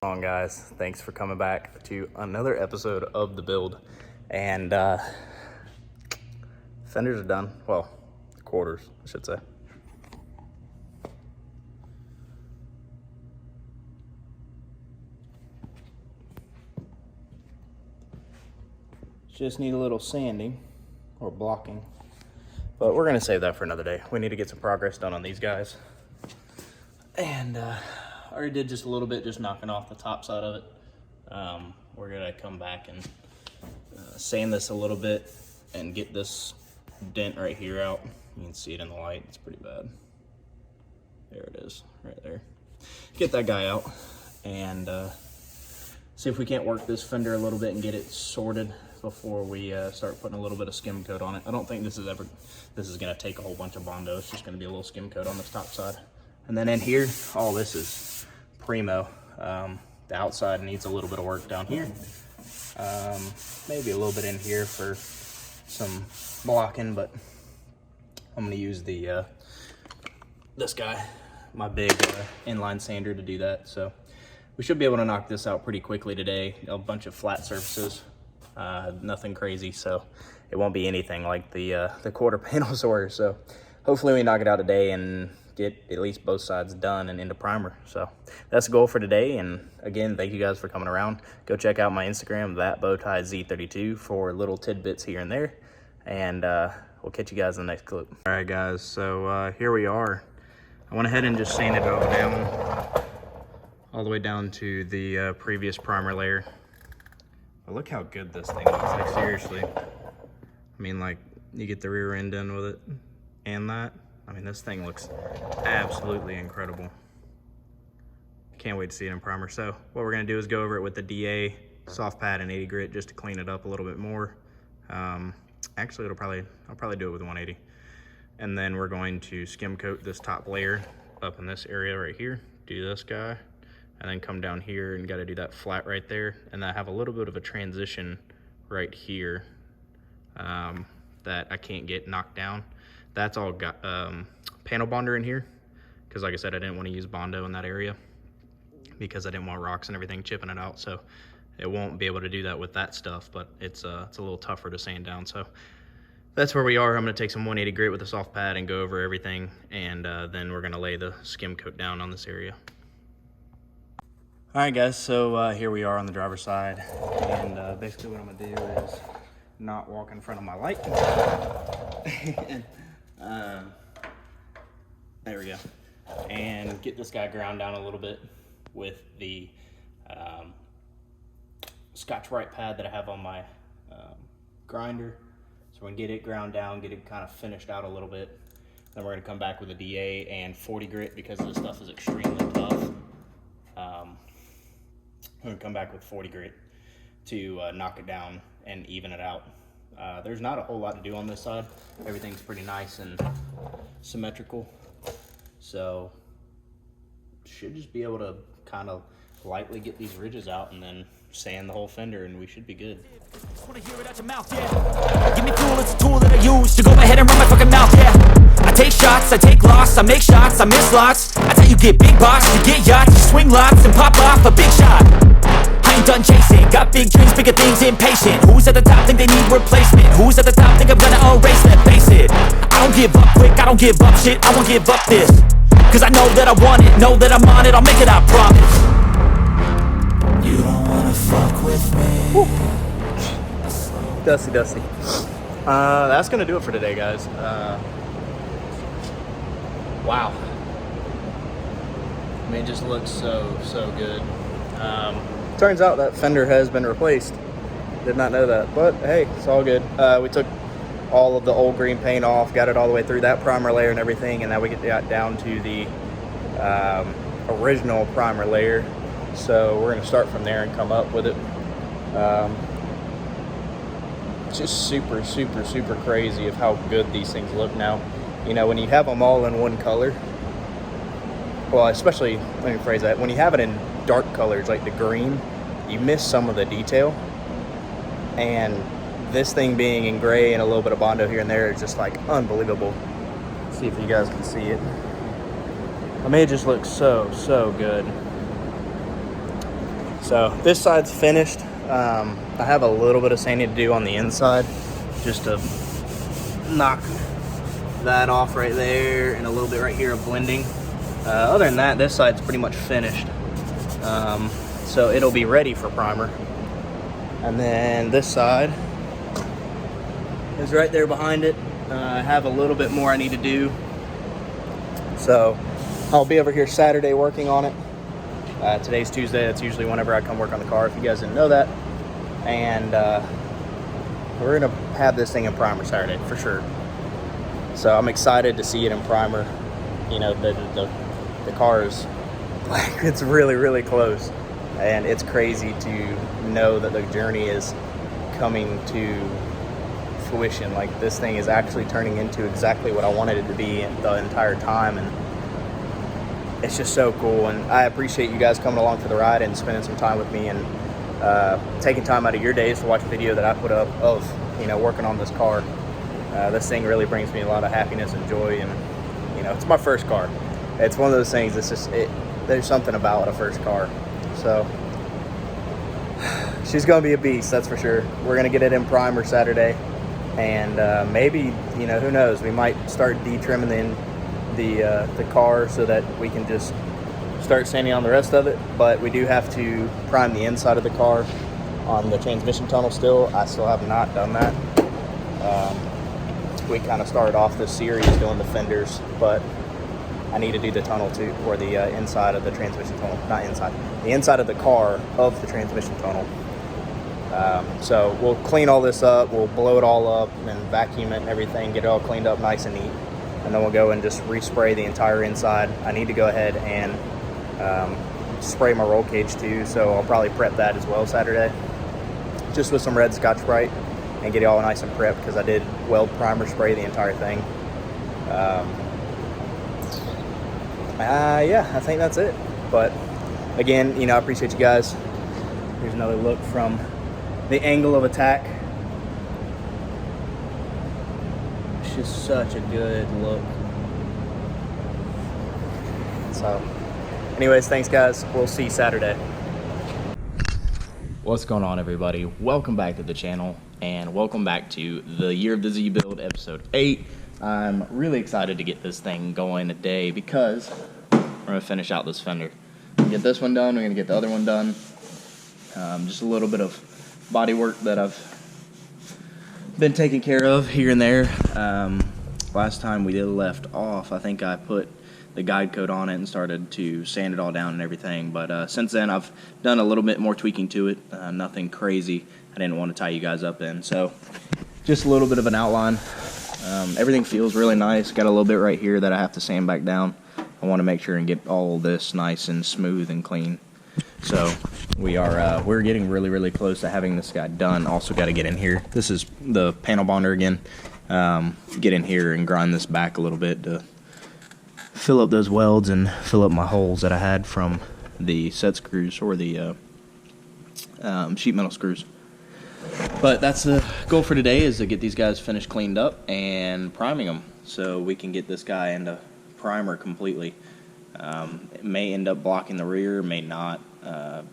on, guys? Thanks for coming back to another episode of The Build. And fenders are done. Well, quarters, I should say. Just need a little sanding or blocking, but we're gonna save that for another day. We need to get some progress done on these guys. And I already did just a little bit, just knocking off the top side of it. We're gonna come back and sand this a little bit and get this dent right here out. You can see it in the light, it's pretty bad. There it is, right there. Get that guy out and see if we can't work this fender a little bit and get it sorted before we start putting a little bit of skim coat on it. I don't think this is gonna take a whole bunch of Bondo. It's just gonna be a little skim coat on this top side. And then in here, all this is primo. The outside needs a little bit of work down here. Maybe a little bit in here for some blocking, but I'm gonna use the this guy, my big inline sander, to do that. So we should be able to knock this out pretty quickly today. A bunch of flat surfaces, nothing crazy, so it won't be anything like the quarter panels were. So hopefully we knock it out today and get at least both sides done and into primer. So that's the goal for today. And again, thank you guys for coming around. Go check out my Instagram, thatbowtiez32, for little tidbits here and there. And we'll catch you guys in the next clip. All right, guys, so here we are. I went ahead and just sanded it all down, all the way down to the previous primer layer. But look how good this thing looks, like seriously. I mean, like, you get the rear end done with it and that. I mean, this thing looks absolutely incredible. Can't wait to see it in primer. So what we're gonna do is go over it with the DA, soft pad, and 80 grit just to clean it up a little bit more. Actually, I'll probably do it with 180. And then we're going to skim coat this top layer up in this area right here. Do this guy, and then come down here and gotta do that flat right there. And I have a little bit of a transition right here that I can't get knocked down. That's all got panel bonder in here, because like I said, I didn't want to use Bondo in that area because I didn't want rocks and everything chipping it out. So it won't be able to do that with that stuff, but it's a little tougher to sand down. So that's where we are. I'm going to take some 180 grit with a soft pad and go over everything, and then we're going to lay the skim coat down on this area. All right, guys, so here we are on the driver's side, and basically what I'm going to do is not walk in front of my light. There we go. And get this guy ground down a little bit with the Scotch-Brite pad that I have on my grinder. So we're gonna get it ground down, get it kind of finished out a little bit. Then we're gonna come back with a DA and 40 grit because this stuff is extremely tough. We're gonna come back with 40 grit to knock it down and even it out. There's not a whole lot to do on this side. Everything's pretty nice and symmetrical. So should just be able to kind of lightly get these ridges out and then sand the whole fender, and we should be good. Just wanna hear it out your mouth, yeah. Give me fuel, it's a tool that I use to go ahead and run my fucking mouth, yeah. I take shots, I take loss, I make shots, I miss lots. That's how you get big box, you get yachts, you swing lots and pop off a big shot. I ain't done chasing, got big dreams, bigger things, impatient. Who's at the top think they need replacement? Who's at the top think I'm gonna erase, let's face it. I don't give up quick, I don't give up shit, I won't give up this. Cause I know that I want it, know that I'm on it, I'll make it, I promise. You don't wanna fuck with me. Woo. Dusty. That's gonna do it for today, guys. Wow. I mean, it just looks so good. Turns out that fender has been replaced. Did not know that, but hey, it's all good. We took all of the old green paint off, got it all the way through that primer layer and everything, and now we get down to the original primer layer. So we're gonna start from there and come up with it. Just super crazy of how good these things look now. You know, when you have them all in one color, well, especially, let me phrase that, when you have it in dark colors like the green, you miss some of the detail. And this thing being in gray and a little bit of Bondo here and there is just like unbelievable. Let's see if you guys can see it. I mean, it just looks so good. So this side's finished. I have a little bit of sanding to do on the inside, just to knock that off right there, and a little bit right here of blending. Other than that, this side's pretty much finished. So it'll be ready for primer. And then this side is right there behind it. I have a little bit more I need to do. So I'll be over here Saturday working on it. Today's Tuesday. That's usually whenever I come work on the car, if you guys didn't know that. And we're gonna have this thing in primer Saturday for sure. So I'm excited to see it in primer. You know, the car is like, it's really, really close. And it's crazy to know that the journey is coming to fruition. Like, this thing is actually turning into exactly what I wanted it to be the entire time. And it's just so cool. And I appreciate you guys coming along for the ride and spending some time with me, and taking time out of your days to watch a video that I put up of, you know, working on this car. This thing really brings me a lot of happiness and joy. And, you know, it's my first car. It's one of those things, it's just, there's something about a first car. So she's gonna be a beast, that's for sure. We're gonna get it in primer Saturday, and maybe, you know, who knows, we might start de-trimming the car so that we can just start sanding on the rest of it. But we do have to prime the inside of the car on the transmission tunnel still. I still have not done that. We kind of started off this series doing the fenders, but I need to do the tunnel too, or the inside of the transmission tunnel. Not inside, the inside of the car of the transmission tunnel. So we'll clean all this up, we'll blow it all up and vacuum it and everything, get it all cleaned up nice and neat, and then we'll go and just respray the entire inside. I need to go ahead and spray my roll cage too, so I'll probably prep that as well Saturday, just with some red Scotch-Brite, and get it all nice and prepped, because I did weld primer spray the entire thing. Yeah, I think that's it. But again, you know, I appreciate you guys. Here's another look from the angle of attack. It's just such a good look. So anyways, thanks guys. We'll see you Saturday. What's going on, everybody? Welcome back to the channel, and welcome back to the Year of the Z build, episode 8. I'm really excited to get this thing going today, because we're gonna finish out this fender. Get this one done, we're gonna get the other one done. Just a little bit of body work that I've been taking care of here and there. Last time we left off, I think I put the guide coat on it and started to sand it all down and everything, but since then I've done a little bit more tweaking to it. Nothing crazy I didn't want to tie you guys up in, so just a little bit of an outline. Everything feels really nice. Got a little bit right here that I have to sand back down. I want to make sure and get all this nice and smooth and clean. So we're getting really, really close to having this guy done. Also got to get in here. This is the panel bonder again. Get in here and grind this back a little bit to fill up those welds and fill up my holes that I had from the set screws, or the sheet metal screws. But that's the goal for today, is to get these guys finished, cleaned up, and priming them, so we can get this guy into primer completely. It may end up blocking the rear, may not.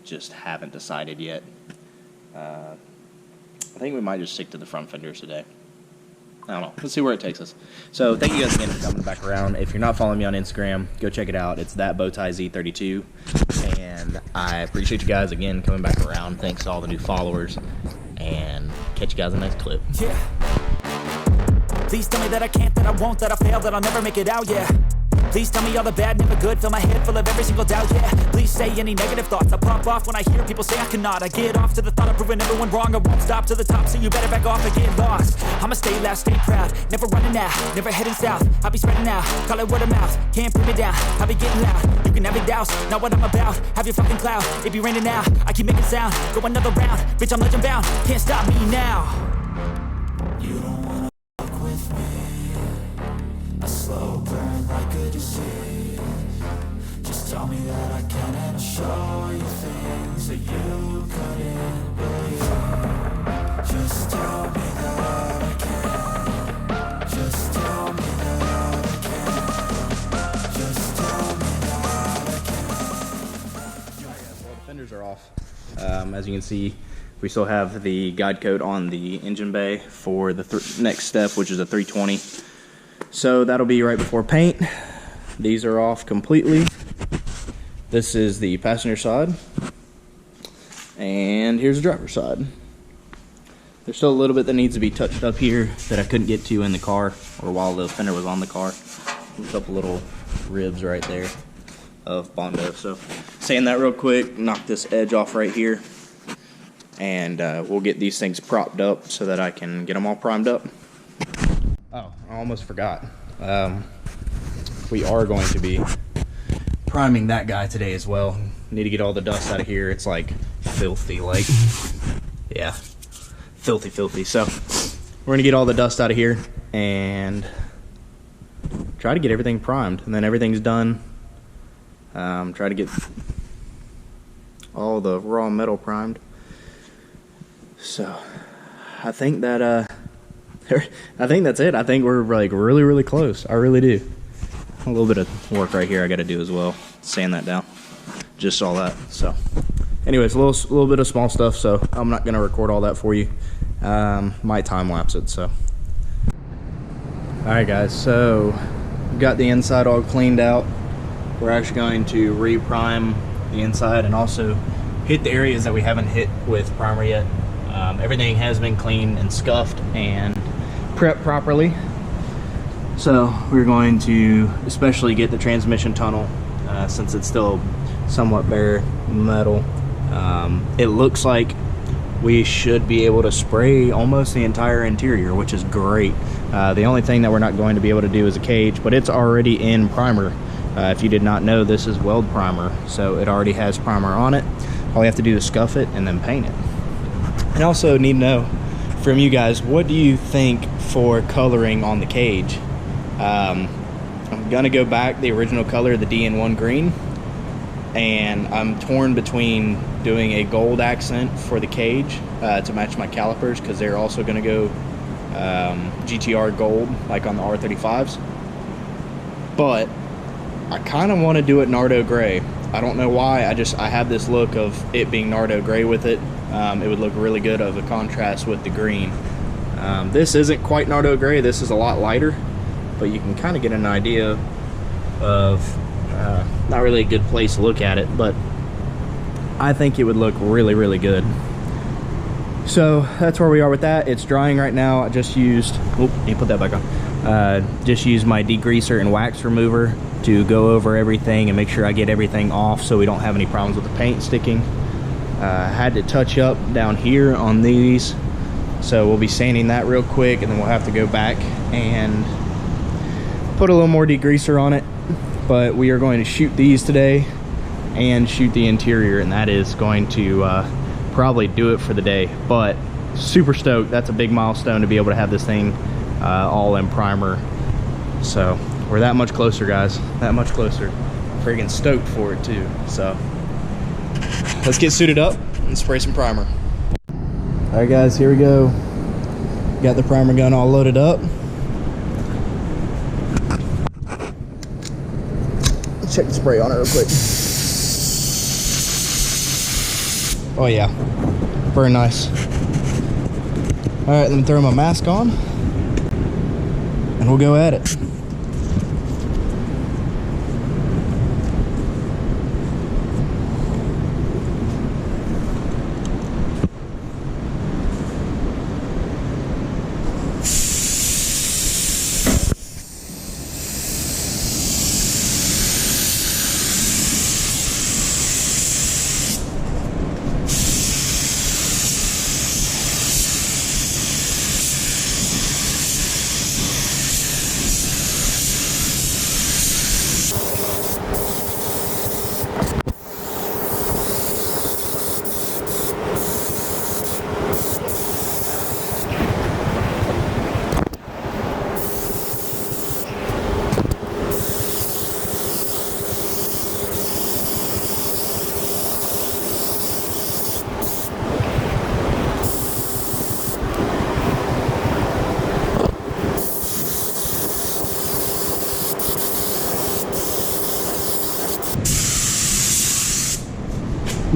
Just haven't decided yet. I think we might just stick to the front fenders today. I don't know. Let's see where it takes us. So thank you guys again for coming back around. If you're not following me on Instagram, go check it out. It's thatbowtiez32. And I appreciate you guys again coming back around. Thanks to all the new followers. And catch you guys in the next clip. Yeah. Please tell me that I can't, that I won't, that I fail, that I'll never make it out, yeah. Please tell me all the bad, never good. Fill my head full of every single doubt, yeah. Please say any negative thoughts. I pop off when I hear people say I cannot. I get off to the thought of proving everyone wrong. I won't stop to the top, so you better back off and get lost. I'ma stay loud, stay proud, never running out, never heading south. I'll be spreading out, call it word of mouth. Can't put me down, I'll be getting loud. You can have your doubts, not what I'm about. Have your fucking cloud, it be raining now. I keep making sound, go another round. Bitch, I'm legend bound, can't stop me now. You don't wanna fuck with me. A slow burn like a disease. Just tell me that I can, and I'll show you things that you couldn't believe. Just tell me that I can. Just tell me that I can. Just tell me that I can. Well, the fenders are off. off. As you can see, we still have the guide coat on the engine bay for the next step, which is a 320. So that'll be right before paint. These are off completely. This is the passenger side. And here's the driver's side. There's still a little bit that needs to be touched up here that I couldn't get to in the car or while the fender was on the car. A couple little ribs right there of Bondo. So sand that real quick, knock this edge off right here, and we'll get these things propped up so that I can get them all primed up. Oh, I almost forgot. We are going to be priming that guy today as well. Need to get all the dust out of here. It's like filthy, like, yeah, filthy. So we're gonna get all the dust out of here and try to get everything primed, and then everything's done. Try to get all the raw metal primed. So I think that I think that's it. I think we're like really close. I really do. A little bit of work right here I got to do as well. Sand that down. Just all that. So anyways, a little bit of small stuff, so I'm not gonna record all that for you. Might time lapse it. So alright guys, so we've got the inside all cleaned out. We're actually going to re-prime the inside and also hit the areas that we haven't hit with primer yet. Everything has been cleaned and scuffed and prepped properly. So we're going to especially get the transmission tunnel, since it's still somewhat bare metal. It looks like we should be able to spray almost the entire interior, which is great. The only thing that we're not going to be able to do is a cage, but it's already in primer. If you did not know, this is weld primer, so it already has primer on it. All we have to do is scuff it and then paint it. And also need to know from you guys, what do you think for coloring on the cage? I'm gonna go back the original color, the DN1 green, and I'm torn between doing a gold accent for the cage to match my calipers, because they're also gonna go GTR gold like on the R35s. But I kind of want to do it Nardo gray. I don't know why. I have this look of it being Nardo gray with it. It would look really good of a contrast with the green. This isn't quite Nardo gray. This is a lot lighter, but you can kind of get an idea of not really a good place to look at it, but I think it would look really good. So that's where we are with that. It's drying right now. I just used, you put that back on. Just used my degreaser and wax remover to go over everything and make sure I get everything off so we don't have any problems with the paint sticking. Had to touch up down here on these, so we'll be sanding that real quick, and then we'll have to go back and put a little more degreaser on it. But we are going to shoot these today and shoot the interior, and that is going to probably do it for the day. But super stoked. That's a big milestone to be able to have this thing all in primer. So we're that much closer, guys, that much closer. Friggin' stoked for it too. So let's get suited up and spray some primer. All right guys, here we go. Got the primer gun all loaded up. Let's check the spray on it real quick. Oh yeah, very nice. All right, let me throw my mask on and we'll go at it.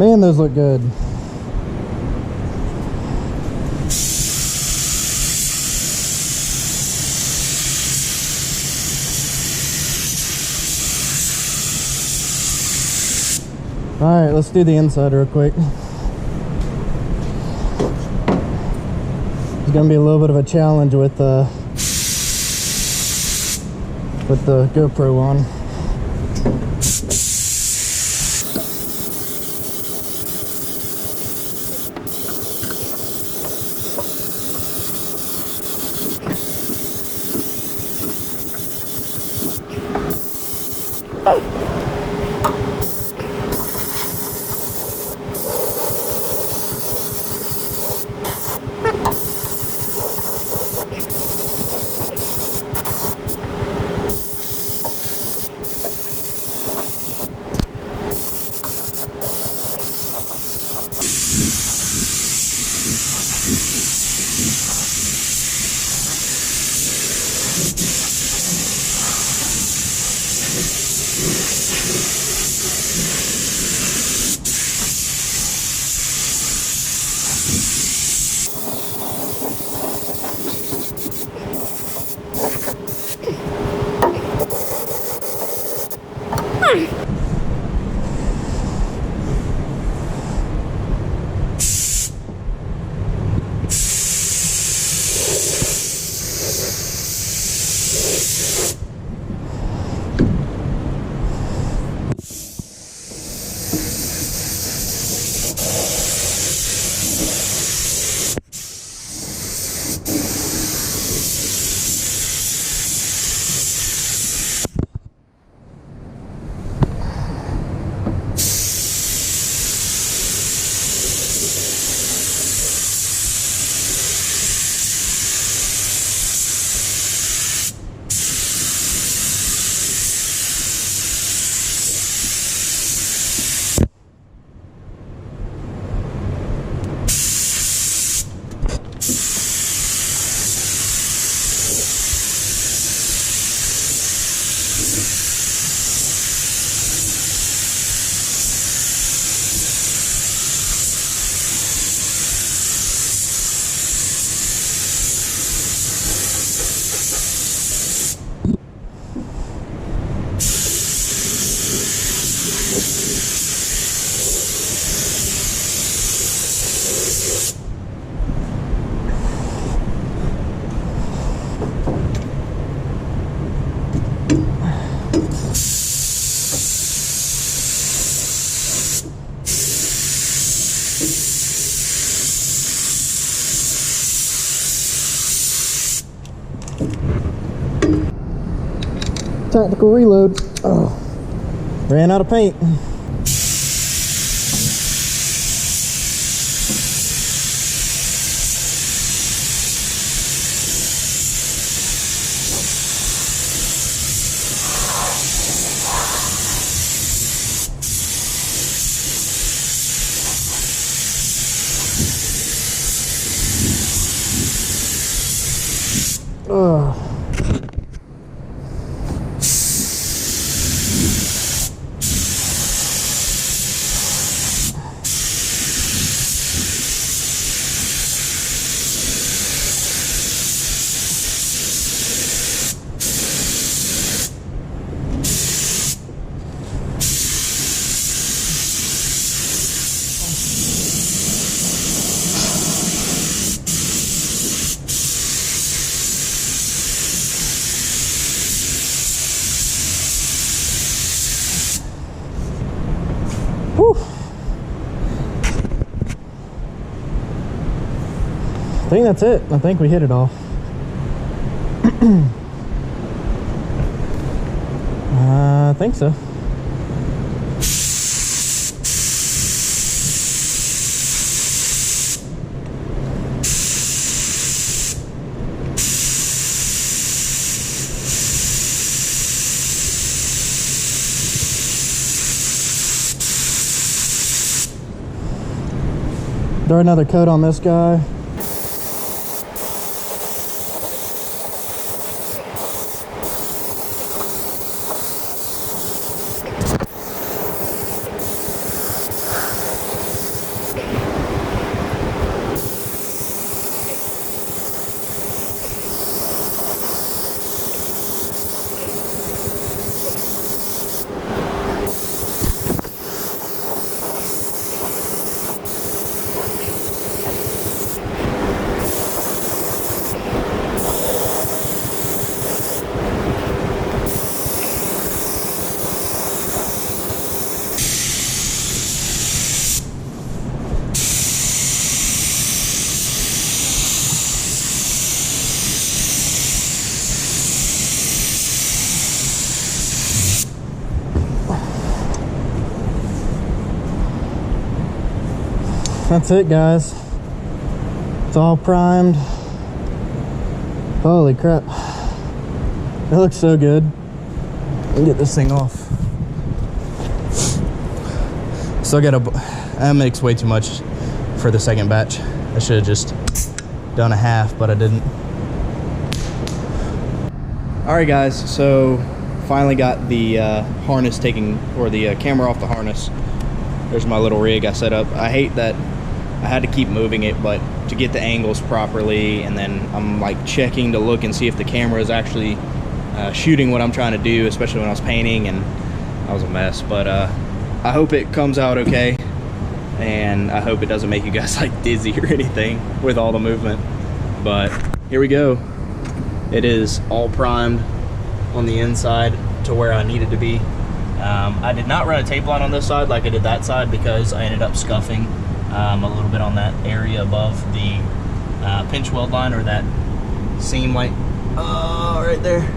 Man, those look good. All right, let's do the inside real quick. It's gonna be a little bit of a challenge with the GoPro on. Tactical reload. Oh, ran out of paint. Oh. Whew. I think that's it. I think we hit it all. I think so. Throw another coat on this guy. That's it, guys. It's all primed. Holy crap. It looks so good. Let me get this thing off. Still got that makes way too much for the second batch. I should have just done a half, but I didn't. All right, guys, so finally got the harness taking, or the camera off the harness. There's my little rig I set up. I hate that I had to keep moving it, but to get the angles properly, and then I'm like checking to look and see if the camera is actually shooting what I'm trying to do, especially when I was painting, and that was a mess. But I hope it comes out okay, and I hope it doesn't make you guys like dizzy or anything with all the movement. But here we go. It is all primed on the inside to where I need it to be. I did not run a tape line on this side like I did that side, because I ended up scuffing a little bit on that area above the pinch weld line, or that seam light right there.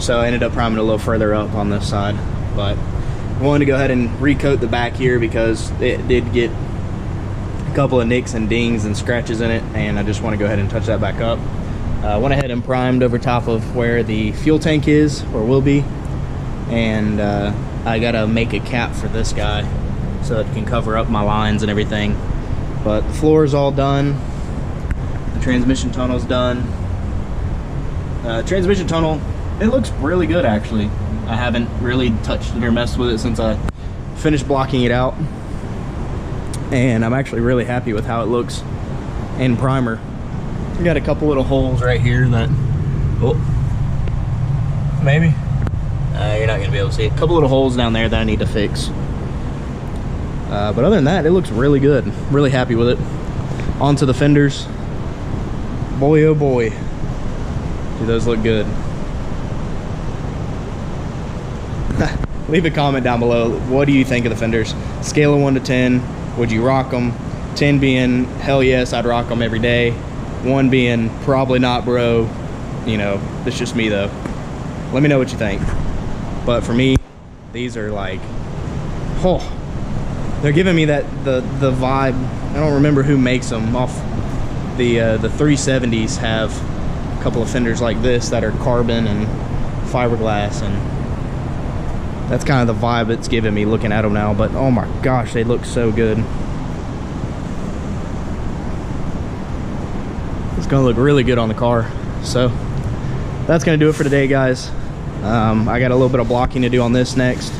So I ended up priming a little further up on this side, but I wanted to go ahead and recoat the back here because it did get a couple of nicks and dings and scratches in it, and I just want to go ahead and touch that back up. Went ahead and primed over top of where the fuel tank is, or will be, and I gotta make a cap for this guy so it can cover up my lines and everything. But the floor is all done. The transmission tunnel's done. Transmission tunnel, it looks really good actually. I haven't really touched it or messed with it since I finished blocking it out, and I'm actually really happy with how it looks in primer. We got a couple little holes right here that, oh, maybe you're not gonna be able to see it. A couple little holes down there that I need to fix, but other than that, it looks really good. Really happy with it. Onto the fenders. Boy oh boy, do those look good. Leave a comment down below. What do you think of the fenders? Scale of 1 to 10, would you rock them? 10 being hell yes, I'd rock them every day. 1 being probably not, bro. You know, that's just me though. Let me know what you think. But for me, these are like, oh, they're giving me that the vibe. I don't remember who makes them. Off the 370s have a couple of fenders like this that are carbon and fiberglass, and that's kind of the vibe it's giving me looking at them now. But oh my gosh, they look so good. It's gonna look really good on the car. So that's gonna do it for today, guys. I got a little bit of blocking to do on this next,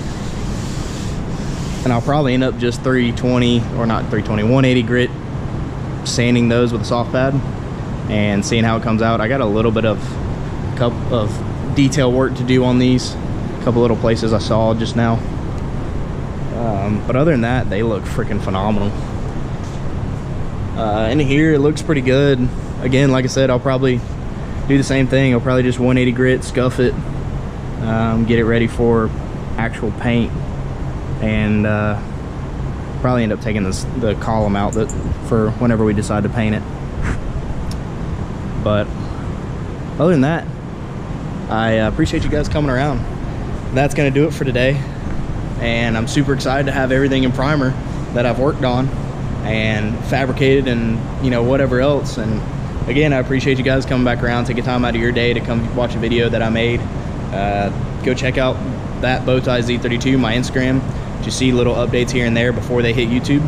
and I'll probably end up just 320, or not 320, 180 grit, sanding those with a soft pad and seeing how it comes out. I got a little bit of detail work to do on these, a couple little places I saw just now, but other than that, they look freaking phenomenal. In here, it looks pretty good. Again, like I said, I'll probably do the same thing. I'll probably just 180 grit, scuff it, get it ready for actual paint, and probably end up taking the column out for whenever we decide to paint it. But other than that, I appreciate you guys coming around. That's gonna do it for today, and I'm super excited to have everything in primer that I've worked on and fabricated, and you know, whatever else. And again, I appreciate you guys coming back around, taking time out of your day to come watch a video that I made. Go check out that Bowtie Z32, my Instagram, to see little updates here and there before they hit YouTube.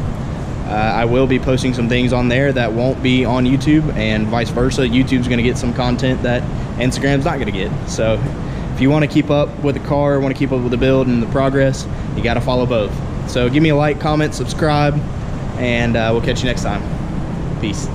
I will be posting some things on there that won't be on YouTube, and vice versa. YouTube's gonna get some content that Instagram's not gonna get. So if you wanna keep up with the car, wanna keep up with the build and the progress, you gotta follow both. So give me a like, comment, subscribe, and we'll catch you next time. Peace.